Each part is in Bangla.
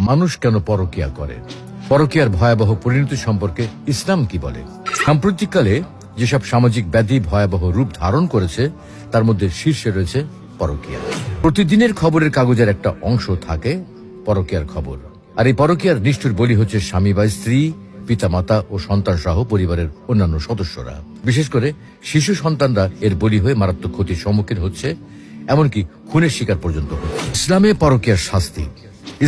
মানুষ কেন পরকীয়া করে, পরকীয়ার ভয়াবহ পরিণতি সম্পর্কে ইসলাম কি বলে। সাম্প্রতিককালে যেসব সামাজিক ব্যাধি ভয়াবহ রূপ ধারণ করেছে তার মধ্যে শীর্ষে রয়েছে পরকীয়া। প্রতিদিনের খবরের কাগজের একটা অংশ থাকে পরকীয়ার খবর, আর এই পরকীয়ার নিষ্ঠুর বলি হচ্ছে স্বামী বা স্ত্রী, পিতামাতা ও সন্তান সহ পরিবারের অন্যান্য সদস্যরা। বিশেষ করে শিশু সন্তানরা এর বলি হয়ে মারাত্মক ক্ষতির সম্মুখীন হচ্ছে, এমনকি খুনের শিকার পর্যন্ত হচ্ছে। ইসলামে পরকীয়ার শাস্তি।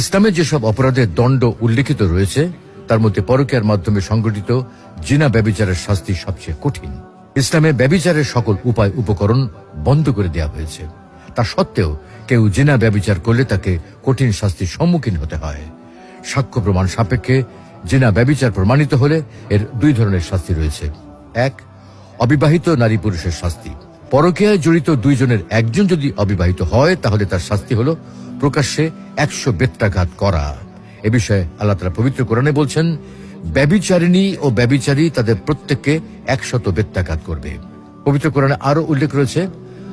ইসলামে যেসব অপরাধের দণ্ড উল্লেখিত রয়েছে তার মধ্যে পরকীয়ার মাধ্যমে সংগঠিত জিনা ব্যভিচারের শাস্তি সবচেয়ে কঠিন। ইসলামে ব্যভিচারের সকল উপায় উপকরণ বন্ধ করে দেওয়া হয়েছে। তা সত্ত্বেও কেউ জিনা ব্যভিচার করলে তাকে কঠিন শাস্তির সম্মুখীন হতে হয়। সাক্ষ্য প্রমাণ সাপেক্ষে জিনা ব্যভিচার প্রমাণিত হলে এর দুই ধরনের শাস্তি রয়েছে। এক, অবিবাহিত নারী পুরুষের শাস্তি। পরকীয়ায় জড়িত দুইজনের একজন যদি অবিবাহিত হয় তাহলে তার শাস্তি হলো প্রকাশ্যে 100 বেত্রাঘাত করা। এ বিষয়ে আল্লাহ তাআলা পবিত্র কোরআনে বলছেন, ব্যভিচারিণী ও ব্যভিচারী তাদের প্রত্যেককে 100 বেত্রাঘাত করবে। পবিত্র কোরআনে আরো উল্লেখ রয়েছে,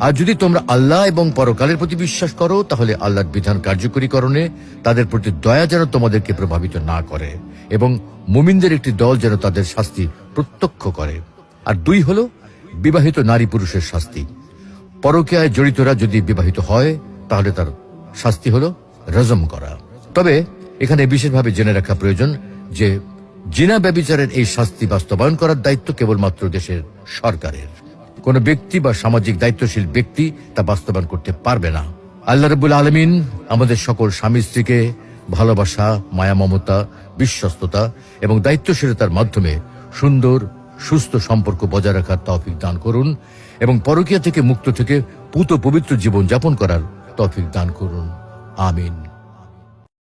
আর যদি তোমরা আল্লাহ এবং পরকালের প্রতি বিশ্বাস করো তাহলে আল্লাহর বিধান কার্যকরীকরণে তাদের প্রতি দয়া যেন তোমাদেরকে প্রভাবিত না করে, এবং মুমিনদের একটি দল যেন তাদের শাস্তি প্রত্যক্ষ করে। আর দুই হলো বিবাহিত নারী পুরুষের শাস্তি। পরকীয়ায় জড়িতরা যদি বিবাহিত হয় তাহলে তার শাস্তি হলো রজম করা। তবে এখানে বিশেষভাবে জেনে রাখা প্রয়োজন যে জিনা ব্যভিচারের এই শাস্তি বাস্তবায়ন করার দায়িত্ব কেবলমাত্র দেশের সরকারের। কোন ব্যক্তি বা সামাজিক দায়িত্বশীল ব্যক্তি তা বাস্তবায়ন করতে পারবে না। আল্লাহ রাব্বুল আলামিন আমাদের সকল স্বামী স্ত্রীকে ভালোবাসা, মায়া, মমতা, বিশ্বস্ততা এবং দায়িত্বশীলতার মাধ্যমে সুন্দর সুস্থ সম্পর্ক বজায় রাখার তৌফিক দান করুন এবং পরকীয়া থেকে মুক্ত থেকে পূত পবিত্র জীবন যাপন করার তৌফিক দান করুন। আমিন।